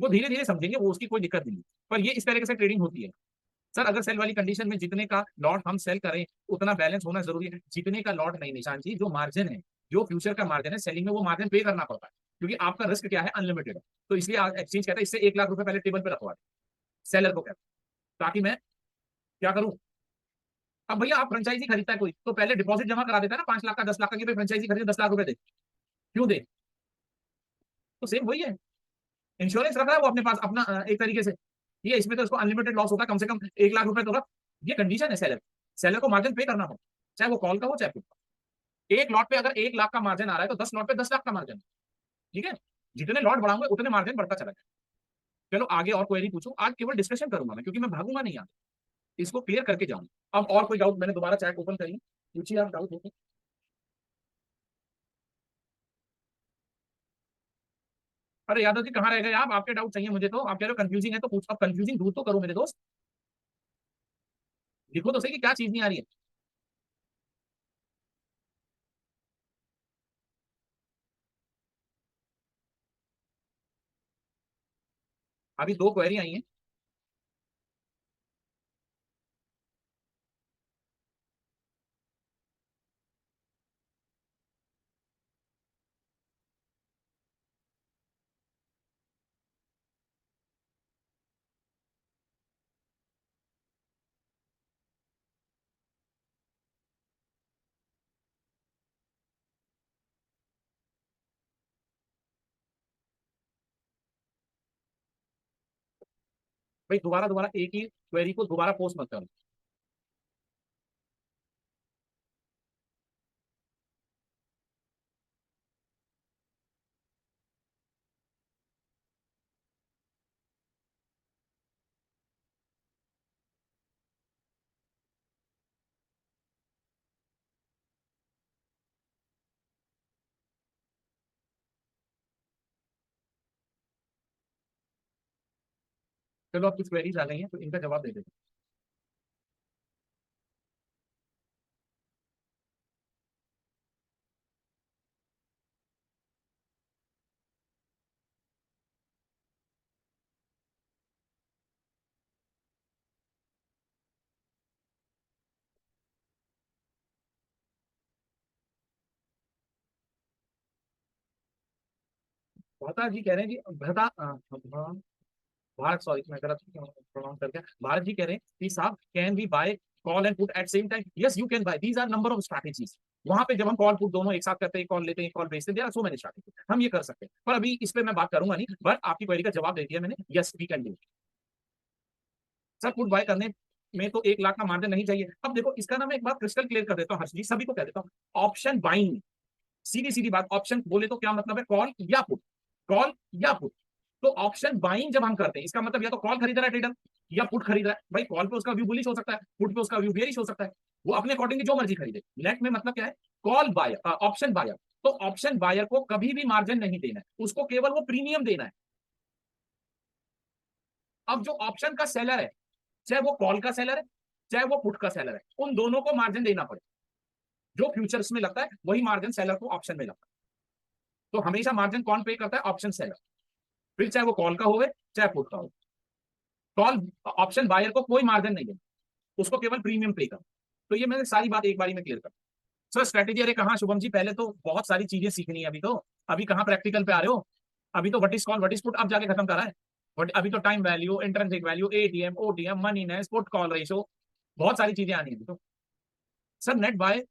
[SPEAKER 1] वो धीरे धीरे समझेंगे, वो उसकी कोई दिक्कत नहीं है, पर ये इस तरीके से ट्रेडिंग होती है। सर अगर सेल वाली कंडीशन में जितने का लॉट हम सेल करें उतना बैलेंस होना जरूरी है, जितने का लॉट नहीं निशान जी, जो मार्जिन है, जो फ्यूचर का मार्जिन है सेलिंग में, वो मार्जिन पे करना पड़ता है, क्योंकि आपका रिस्क क्या है, अनलिमिटेड है। तो इसलिए एक्सचेंज कहता है इससे 1 लाख रुपए पहले टेबल पे रखवा दे, सेलर को कहता है, ताकि मैं क्या करूं। अब भैया आप फ्रेंचाइजी खरीदता है कोई तो पहले डिपॉजिट जमा करा देता है ना, 5 लाख का 10 लाख का, कि फ्रेंचाइजी खरीदे 10 लाख रुपए दे, क्यों दे? तो सेम वही है। इंश्योरेंस रख रहा है वो अपने पास अपना एक तरीके से, ये इसमें तो इसको अनलिमिटेड लॉस होता है, कम से कम 1 लाख रुपए तो रख। ये कंडीशन है सेलर, सेलर को मार्जिन पे करना हो, चाहे वो कॉल का हो चाहे पुट का। एक लॉट पे अगर 1 लाख का मार्जिन आ रहा है तो 10 लॉट पे 10 लाख का मार्जिन, ठीक है। जितने लॉट बढ़ाऊंगे उतने मार्जिन बढ़ता चला जाए। चलो आगे और क्वेरी पूछो, आज केवल डिस्कशन करूंगा मैं, क्योंकि मैं भागूंगा नहीं, यहाँ इसको क्लियर करके जाऊंगा। अब और कोई डाउट, मैंने दोबारा चैट ओपन करी, पूछिए आप डाउट हो। अरे यादव जी कहाँ रह गए आप, आपके डाउट चाहिए मुझे तो, आप कह रहे हो कंफ्यूजिंग है तो पूछ, अब कंफ्यूजिंग दूर तो करो मेरे दोस्त, लिखो तो सही कि क्या चीज नहीं आ रही है। अभी 2 क्वेरी आई हैं। भाई दोबारा दोबारा एक ही क्वेरी को दोबारा पोस्ट मत करो। चलो अब कुछ क्वेरीज आ गई हैं तो इनका जवाब दे देते हैं। भरता जी कह रहे हैं कि भारत, सॉरी मैं गलत प्रोनाउंस कर गया, भारत जी कह रहे हैं कि साहब can we buy call and put at same time, yes you can buy, these are number of strategies. वहां पे जब हम कॉल पुट दोनों एक साथ करते हैं, कॉल लेते हैं कॉल बेचते हैं, there are so many strategy, हम ये कर सकते हैं, पर अभी इस पे मैं बात करूंगा नहीं, बट आपकी क्वेरी का जवाब दे दिया मैंने, yes we can do. Sir put buy करने में तो 1 लाख का मार्जिन नहीं चाहिए। अब देखो इसका ना मैं एक बात क्रिस्टल क्लियर कर देता हूँ हर्ष जी, सभी को कह देता हूँ, ऑप्शन बाइंग, सीधी सीधी बात, ऑप्शन बोले तो क्या मतलब है, कॉल या पुट, कॉल या पुट। तो ऑप्शन बाइंग जब हम करते हैं इसका मतलब या तो कॉल खरीद रहा है ट्रेडर, या पुट खरीद रहा है। भाई कॉल पे उसका व्यू बुलिश हो सकता है, पुट पे उसका व्यू बेरिश हो सकता है, वो अपने अकॉर्डिंग जो मर्जी खरीदे। नेट में मतलब क्या है, कॉल बायर, ऑप्शन बायर। तो ऑप्शन बायर को कभी भी मार्जिन नहीं देना है, उसको केवल वो प्रीमियम देना है। अब जो ऑप्शन का सेलर है, चाहे वो कॉल का सेलर है चाहे वो पुट का सेलर है, उन दोनों को मार्जिन देना पड़े। जो फ्यूचर्स में लगता है वही मार्जिन सेलर को ऑप्शन में लगता है। तो हमेशा मार्जिन कौन पे करता है, ऑप्शन सेलर, फिर चाहे वो कॉल का हो चाहे पुट का हो। कॉल ऑप्शन बायर को कोई मार्जिन नहीं देना, उसको केवल प्रीमियम पे करना। तो ये मैंने सारी बात एक बारी में क्लियर कर। सर स्ट्रेटेजी, अरे कहाँ शुभम जी, पहले तो बहुत सारी चीजें सीखनी है अभी तो, अभी कहाँ प्रैक्टिकल पे आ रहे हो। अभी तो what is call what is put अब जाके खत्म करा है, बट अभी तो time value, intrinsic value, ATM, OTM, moneyness, put call ratio, बहुत सारी चीजें आनी है तो। सर नेट बाय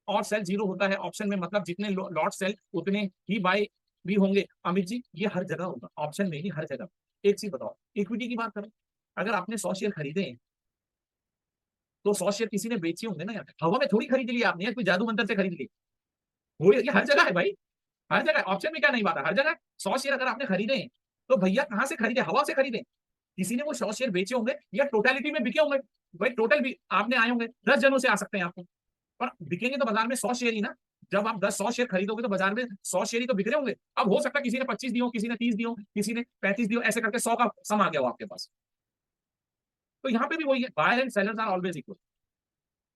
[SPEAKER 1] और सेल जीरो होता है ऑप्शन में, मतलब जितने लॉट सेल उतने ही बाय भी होंगे। अमित जी ये हर जगह होगा, ऑप्शन में ही हर जगह। एक चीज बताओ, इक्विटी की बात करें, अगर आपने 100 शेयर खरीदे हैं तो 100 शेयर किसी ने बेचे होंगे ना यार, हवा में थोड़ी खरीद लिया आपने, या कोई जादू मंत्र से खरीद ली। वो ये हर जगह है भाई, हर जगह ऑप्शन में, क्या नहीं बात है, हर जगह 100 शेयर अगर आपने खरीदे हैं तो भैया कहाँ से खरीदे, हवा से खरीदे। किसी ने वो 100 शेयर बेचे होंगे या टोटलिटी में बिके होंगे। भाई टोटल भी आपने आए होंगे, 10 जनों से आ सकते हैं आपको, पर बिकेंगे तो बाजार में 100 शेयर ही ना। जब आप 100 शेयर खरीदोगे तो बाजार में 100 शेयर ही तो बिक रहे होंगे। अब हो सकता है किसी ने 25 दियो, किसी ने 30 दियो, किसी ने 35 दियो, ऐसे करके 100 का सम आ गया हो आपके पास। तो यहाँ पे भी वही है, buyer and sellers are always equal,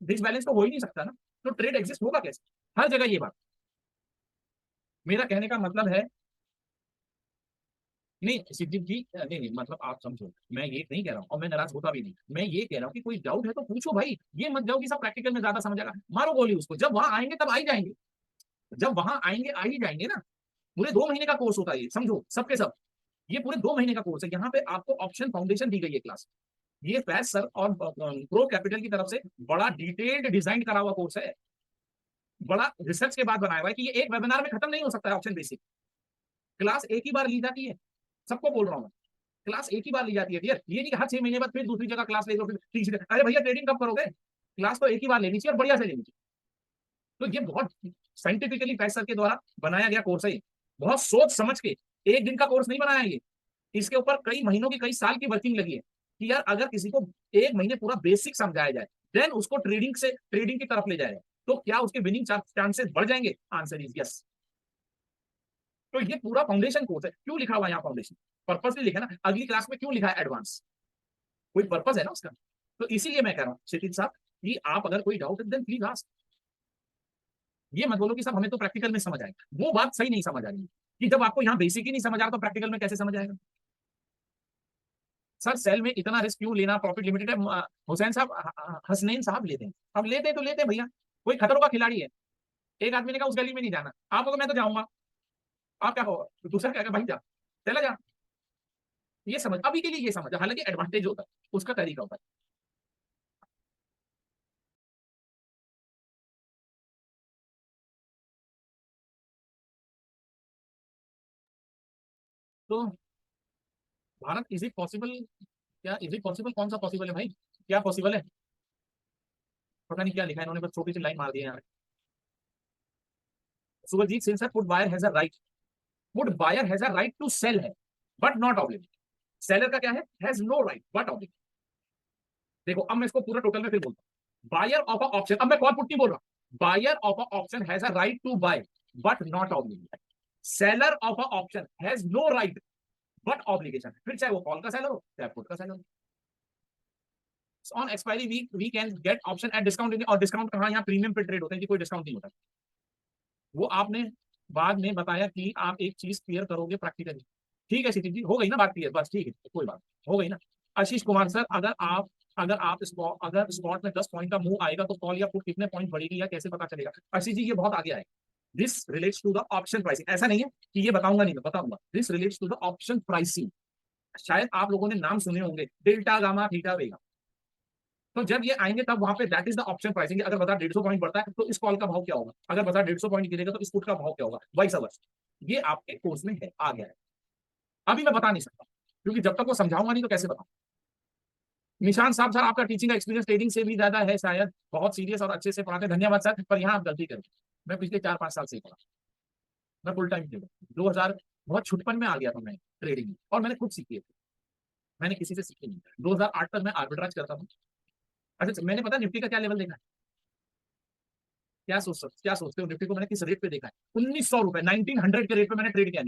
[SPEAKER 1] disbalance तो हो ही नहीं सकता ना, तो ट्रेड एग्जिस्ट होगा कैसे, हर जगह ये बात। मेरा कहने का मतलब है, नहीं सिद्दीप जी, नहीं नहीं मतलब आप समझो, मैं ये नहीं कह रहा हूँ और मैं नाराज होता भी नहीं, मैं ये कह रहा हूँ कि कोई डाउट है तो पूछो भाई, ये मत जाओ कि सब प्रैक्टिकल में ज्यादा समझ आएगा, मारो गोली उसको, जब वहां आएंगे तब आ ही जाएंगे, जब वहां आएंगे आ ही जाएंगे ना। पूरे 2 महीने का कोर्स होता है ये, समझो सबके सब, ये पूरे 2 महीने का कोर्स है। यहाँ पे आपको ऑप्शन फाउंडेशन दी गई है क्लास, ये फैज सर और प्रो कैपिटल की तरफ से बड़ा डिटेल्ड डिजाइन करा हुआ कोर्स है, बड़ा रिसर्च के बाद बनाया हुआ है कि ये एक वेबिनार में खत्म नहीं हो सकता है। ऑप्शन बेसिक क्लास एक ही बार ली जाती है, सबको बोल रहा हूँ, क्लास एक ही बार ली जाती है डियर, ये नहीं कि हर 6 महीने बाद फिर दूसरी जगह क्लास ले लो, फिर तीसरी। अरे भैया ट्रेडिंग कब करोगे, क्लास तो एक ही बार लेनी चाहिए और बढ़िया से लेनी चाहिए। तो ये बहुत साइंटिफिकली पैसर के द्वारा बनाया गया कोर्स है, बहुत सोच समझ के, एक दिन का कोर्स नहीं बनाया ये, इसके ऊपर कई महीनों की, कई साल की वर्किंग लगी है कि यार अगर किसी को 1 महीने पूरा बेसिक समझाया जाए, देन उसको ट्रेडिंग की तरफ ले जाएगा, तो क्या उसके विनिंग चांसेस बढ़ जाएंगे? Answer is yes. तो ये पूरा फाउंडेशन कोर्स है। क्यों लिखा हुआ है यहाँ फाउंडेशन? पर्पस भी लिखा ना, अगली क्लास में क्यों लिखा है एडवांस, कोई पर्पस है ना उसका। तो इसीलिए मैं कह रहा हूँ क्षितिज साहब कि आप अगर कोई डाउट है देन प्लीज आस्क। ये मत बोलो कि सब हमें तो प्रैक्टिकल में समझ आएगा, वो बात सही नहीं समझ आ रही कि जब आपको यहाँ बेसिक ही नहीं समझ आ रहा तो प्रैक्टिकल में कैसे समझ आएगा? सर सेल में इतना रिस्क क्यों लेना, प्रॉफिट लिमिटेड है। हुसैन साहब, हसनैन साहब लेते हैं, अब लेते तो लेते भैया, कोई खतरों का खिलाड़ी है। एक आदमी ने कहा उस गली में नहीं जाना, आप कहोगे मैं तो जाऊंगा, आप क्या कहोगे? तो दूसरा क्या भाई जा, चला जा। ये समझ, अभी के लिए ये समझ, हालांकि एडवांटेज होता है, उसका तरीका होता है। तो भारत इज इट पॉसिबल, क्या इज इट पॉसिबल, कौन सा पॉसिबल है भाई, क्या पॉसिबल है? पता नहीं क्या लिखा है इन्होंने, बस छोटी सी लाइन मार दी है यहाँ। Subhajit Singh sir, put buyer has a right, put buyer has a right to sell है, बट नॉट ऑब्लिगेट। सेलर का क्या है? Has no right but obligate. देखो अब मैं इसको पूरा टोटल में फिर बोलता हूँ, बायर ऑफ अ ऑप्शन, अब मैं कॉल पुट नहीं बोल रहा, buyer of a option has a right to buy but not obligate. Seller of a option has no right but obligation, फिर चाहे वो कॉल का सेलर हो चाहे पुट का सेलर हो। On expiry we can get option at discount, और discount कहाँ? यहाँ प्रीमियम पे ट्रेड होते हैं कि कोई डिस्काउंट नहीं होता। वो आपने बाद में बताया कि आप एक चीज क्लियर करोगे प्रैक्टिकली। ठीक है सीटी जी, हो गई ना बात क्लियर, बस ठीक है, कोई बात हो गई ना। आशीष कुमार सर, अगर आप अगर स्पॉट में 10 पॉइंट का मूव आएगा तो कॉल या पुट कितने पॉइंट बढ़ेगी या कैसे पता चलेगा? आशीष जी ये बहुत आगे आएगा। This relates to the option pricing, ऐसा नहीं है कि ये बताऊंगा नहीं, मैं बताऊंगा। This relates to the option pricing. शायद आप लोगों ने नाम सुने होंगे, डेल्टा गामा थीटा वेगा। तो जब ये आएंगे तब वहां पे that is the option pricing. अगर बाजार 150 पॉइंट बढ़ता है तो इस कॉल का भाव क्या होगा, अगर बाजार 150 पॉइंट गिरेगा तो इस पुट का भाव क्या होगा, वाइस अवर्स। ये आपके कोर्स में है, आ गया है। अभी मैं बता नहीं सकता क्योंकि जब तक वो समझाऊंगा नहीं तो कैसे बताऊं। निशांत साहब, सर आपका टीचिंग का एक्सपीरियंस ट्रेडिंग से भी ज्यादा है शायद, बहुत सीरियस और अच्छे से पढ़ाते हैं, धन्यवाद सर, पर यहाँ आप गलती करें। मैं पिछले 4-5 साल से पढ़ा, मैं फुल टाइम ट्रेडर। 2000 बहुत छुटपन में आ गया था मैं ट्रेडिंग में, और मैंने खुद सीखी है, मैंने किसी से सीखी नहीं। 2008 तक मैं आर्बिट्राज करता था। अच्छा मैंने पता निफ्टी का क्या लेवल देखा है? क्या सोचते हो निफ्टी को मैंने किस रेट पे देखा है? 1900 रुपए, 1900 के रेट पे मैंने ट्रेड किया।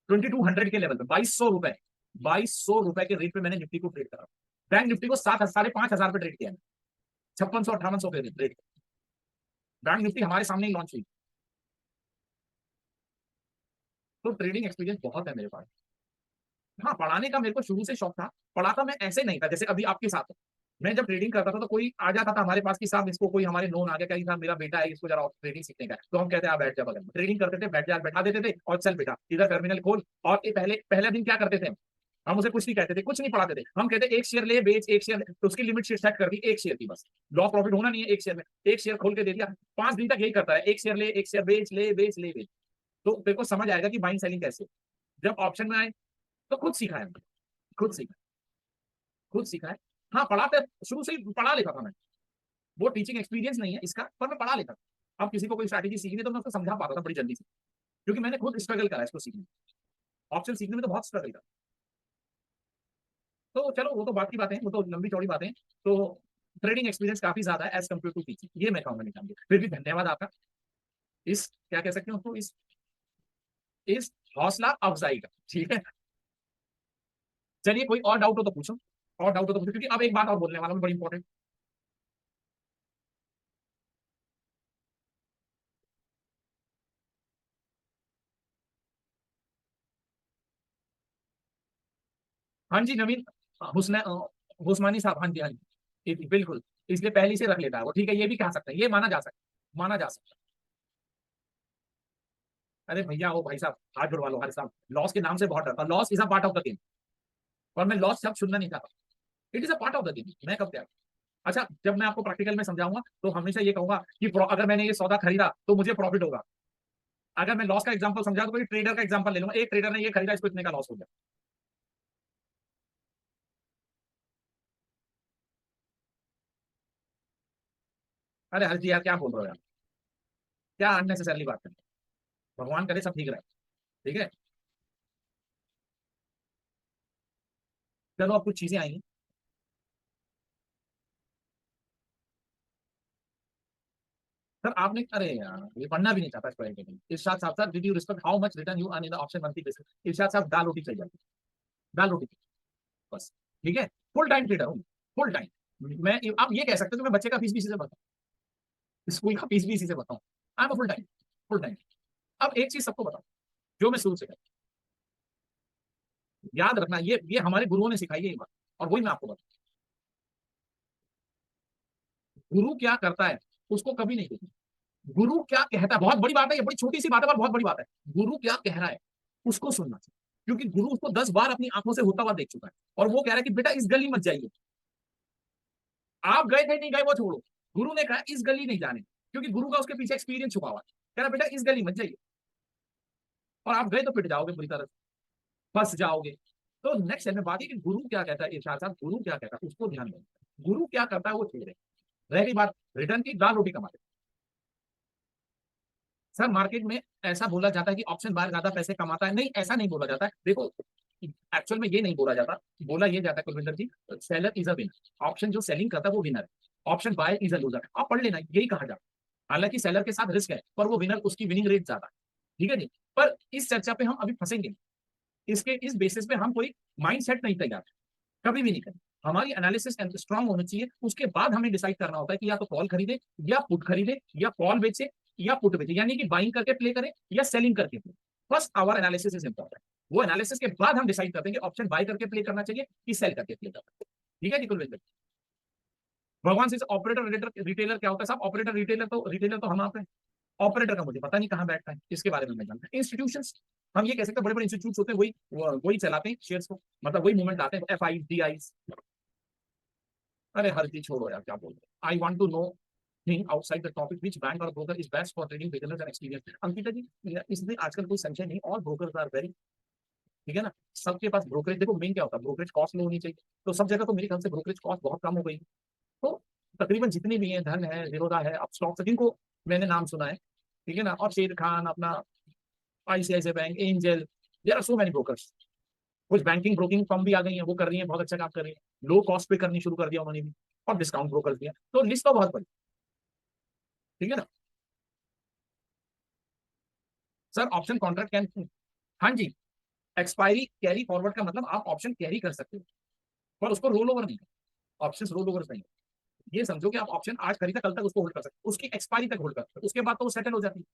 [SPEAKER 1] 2200 के लेवल पे, 2200 रुपए, 2200 रुपए के रेट पे मैंने निफ्टी को ट्रेड करा। बैंक निफ्टी को 7,500 पे ट्रेड किया, 5600-5800 के रेट। बैंक निफ्टी हमारे सामने ही लॉन्च हुई। तो ट्रेडिंग एक्सपीरियंस बहुत है मेरे पास। हाँ पढ़ाने का मेरे को शुरू से शौक था, पढ़ाता मैं ऐसे नहीं था जैसे अभी आपके साथ। मैं जब ट्रेडिंग करता था तो कोई आ जाता था हमारे पास कि साहब इसको, कोई हमारे नोन आ गया कि साहब मेरा बेटा है इसको जरा ट्रेडिंग सीखने का है, तो हम कहते हैं आप बैठ जा बगल में, ट्रेडिंग करते थे, बैठ जा, बैठा देते थे और चल बेटा इधर टर्मिनल खोल। और ये पहले दिन क्या करते थे, हम उसे कुछ नहीं कहते थे, कुछ नहीं पढ़ाते थे, हम कहते एक शेयर ले बेच, एक शेयर, तो उसकी लिमिट सेट कर दी एक शेयर की, बस लॉस प्रॉफिट होना नहीं है एक शेयर में। एक शेयर खोल के दे दिया, 5 दिन तक यही करता है, एक शेयर ले, एक शेयर बेच, ले बेच, ले बेच। तो तेरे को समझ आएगा कि बाइंग सेलिंग कैसे। जब ऑप्शन में आए तो खुद सीखा है, खुद सीखा, खुद सीखा है। हाँ पढ़ाते शुरू से ही पढ़ा लेता था मैं, वो टीचिंग एक्सपीरियंस नहीं है इसका, पर मैं पढ़ा लेता था। अब किसी को कोई स्ट्रैटेजी सीखनी तो मैं उसको समझा पाता था बड़ी जल्दी से, क्योंकि मैंने खुद स्ट्रगल करा इसको सीखने, ऑप्शन सीखने में तो बहुत स्ट्रगल करा। तो चलो वो तो बात की बातें हैं, वो तो लंबी चौड़ी बातें हैं। तो ट्रेडिंग एक्सपीरियंस काफी ज्यादा है एज कम्पेयर टू टीचिंग, ये मैं कहूंगा निकाल, फिर भी धन्यवाद आपका इस, क्या कह सकते हो उसको, इस हौसला अफजाई का। ठीक है, चलिए कोई और डाउट हो तो पूछो, और डाउट हो तो पूछो, क्योंकि अब एक बात और बोलने वाला हूँ बड़ी इंपॉर्टेंट। हाँ जी नवीन, हुस्न हुस्मानी साहब, हाँ जी हाँ जी, बिल्कुल। इसलिए पहले से रख लेता है वो, ठीक है, ये भी कह सकते हैं, ये माना जा सकता है, माना जा सकता है। अरे भैया ओ भाई साहब, हाथ जुड़वा लो हर साहब, लॉस के नाम से बहुत डरता, loss is a part of the game, और मैं लॉस शब्द सुनना नहीं चाहता। It is a part of the game, मैं कब क्या। अच्छा जब मैं आपको प्रैक्टिकल में समझाऊंगा तो हमेशा ये कहूंगा कि अगर मैंने ये सौदा खरीदा तो मुझे प्रॉफिट होगा। अगर मैं लॉस का एग्जांपल समझा तो कोई ट्रेडर का एग्जांपल ले लूंगा, एक ट्रेडर ने ये खरीदा इसको इतने का लॉस हो गया। अरे हर जी यार क्या बोल रहे हो यार, क्या अननेसेसरली बात करते हो? भगवान करे सब ठीक रहे। ठीक है, चलो अब कुछ चीजें आएंगी। सर आपने, अरे यार ये पढ़ना भी नहीं चाहता इस पॉइंट के लिए। इरशाद साहब, sir did you respect how much return you earn in the option monthly basis? Irshad साहब दाल रोटी चाहिए, दाल रोटी बस। ठीक है, फुल टाइम ट्रेडर हूँ, फुल टाइम। मैं, आप ये कह सकते हो कि मैं बच्चे का फीस भी इसी से बताऊँ, स्कूल का फीस भी इसी से बताऊँ। I am full time, full time. अब एक चीज सबको बताऊँ, जो मैं शुरू से कहता हूं, याद रखना, ये हमारे गुरुओं ने सिखाई है ये बात, और वही मैं आपको बताऊँ। गुरु क्या करता है उसको कभी नहीं देखना, गुरु क्या कहता है, बहुत बड़ी बात है, ये बड़ी छोटी सी बात है पर बहुत बड़ी बात है। गुरु क्या कह रहा है उसको सुनना चाहिए, क्योंकि गुरु उसको 10 बार अपनी आंखों से होता हुआ देख चुका है, और वो कह रहा है कि बेटा इस गली मत जाइए। आप गए थे नहीं गए वो छोड़ो, गुरु ने कहा इस गली नहीं जाने, क्योंकि गुरु का उसके पीछे एक्सपीरियंस छुपा हुआ है। कह रहा बेटा इस गली मत जाइए, और आप गए तो पिट जाओगे बुरी तरह से, फंस जाओगे। तो नेक्स्ट में बात है कि गुरु क्या कहता है, इरशाद साहब गुरु क्या कहता है उसको ध्यान देना। गुरु क्या करता है वो छोड़ रहे। रह गई बात रिटर्न की, दाल रोटी कमाते। सर मार्केट में ऐसा बोला जाता है कि ऑप्शन बायर ज्यादा पैसे कमाता है, नहीं ऐसा नहीं बोला जाता है। देखो एक्चुअल में ये नहीं बोला जाता, बोला ये जाता है Kulwinder ji, seller is a winner, option जो सेलिंग करता है वो विनर है, option buyer is a loser. आप पढ़ लेना, यही कहा जाता है। हालांकि सेलर के साथ रिस्क है, पर वो विनर, उसकी विनिंग रेट ज्यादा है। ठीक है जी, पर इस चर्चा पे हम अभी फंसेंगे, इसके इस बेसिस पे हम कोई माइंड सेट नहीं तैयार, कभी भी नहीं करें। हमारी एनालिसिस स्ट्रांग होनी चाहिए, उसके बाद हमें डिसाइड करना होता है कि या तो कॉल खरीदे या पुट खरीदे, या कॉल बेचे या पुट बेचे, यानी कि बाइंग करके प्ले करें या सेलिंग करके play. First hour analysis is important. वो एनालिसिस के बाद हम डिसाइड करते हैं कि ऑप्शन बाय करके प्ले करना चाहिए कि सेल करके प्ले करना चाहिए। ठीक है जी कुलविंदर। भगवान से ऑपरेटर रिटेलर क्या होता है साहब? ऑपरेटर रिटेलर तो हम आप हैं। ऑपरेटर का मुझे पता नहीं कहाँ बैठता है, इसके बारे में मैं जानता हूँ। इंस्टीट्यूशन, हम ये कह सकते हैं बड़े बड़े इंस्टीट्यूट होते हैं, वही वही चलाते हैं शेयर्स को, मतलब वही मूवमेंट लाते हैं, एफ आई डी आई। अरे हर चीज छोड़ो यार, क्या बोल रहे, I want to know thing outside the topic, which bank और broker is best for trading beginners and experience. Ankita ji, इसमें आजकल कोई संशय नहीं, और ब्रोकर्स आर वेरी, ठीक है ना, सबके पास ब्रोकरेज, देखो मेन क्या होता है, ब्रोकरेज कॉस्ट लो होनी चाहिए। तो सब जगह तो मेरे ख्याल से ब्रोकरेज कॉस्ट बहुत कम हो गई। तो तकरीबन जितने भी हैं, धन है, जीरोधा है, अपस्टॉक्स, जिनको मैंने नाम सुना है, ठीक है ना, और शेर खान अपना, ICICI bank, Angel, there are so many brokers. कुछ बैंकिंग ब्रोकिंग फर्म भी आ गई हैं, वो कर रही हैं, बहुत अच्छा काम कर रही है, लो कॉस्ट पे करनी शुरू कर दिया उन्होंने भी, और डिस्काउंट ब्रोकर दिया, तो लिस्ट तो बहुत बड़ी। ठीक है ना सर, ऑप्शन कॉन्ट्रैक्ट कैन, हाँ जी, एक्सपायरी कैरी फॉरवर्ड का मतलब आप ऑप्शन कैरी कर सकते हो, पर उसको रोल ओवर नहीं, ऑप्शन रोल ओवर नहीं। ये समझो कि आप ऑप्शन आज खरीदा, कल तक उसको होल्ड कर सकते हो, उसकी एक्सपायरी तक होल्ड कर सकते हो, उसके बाद तो वो सेटल हो जाती है।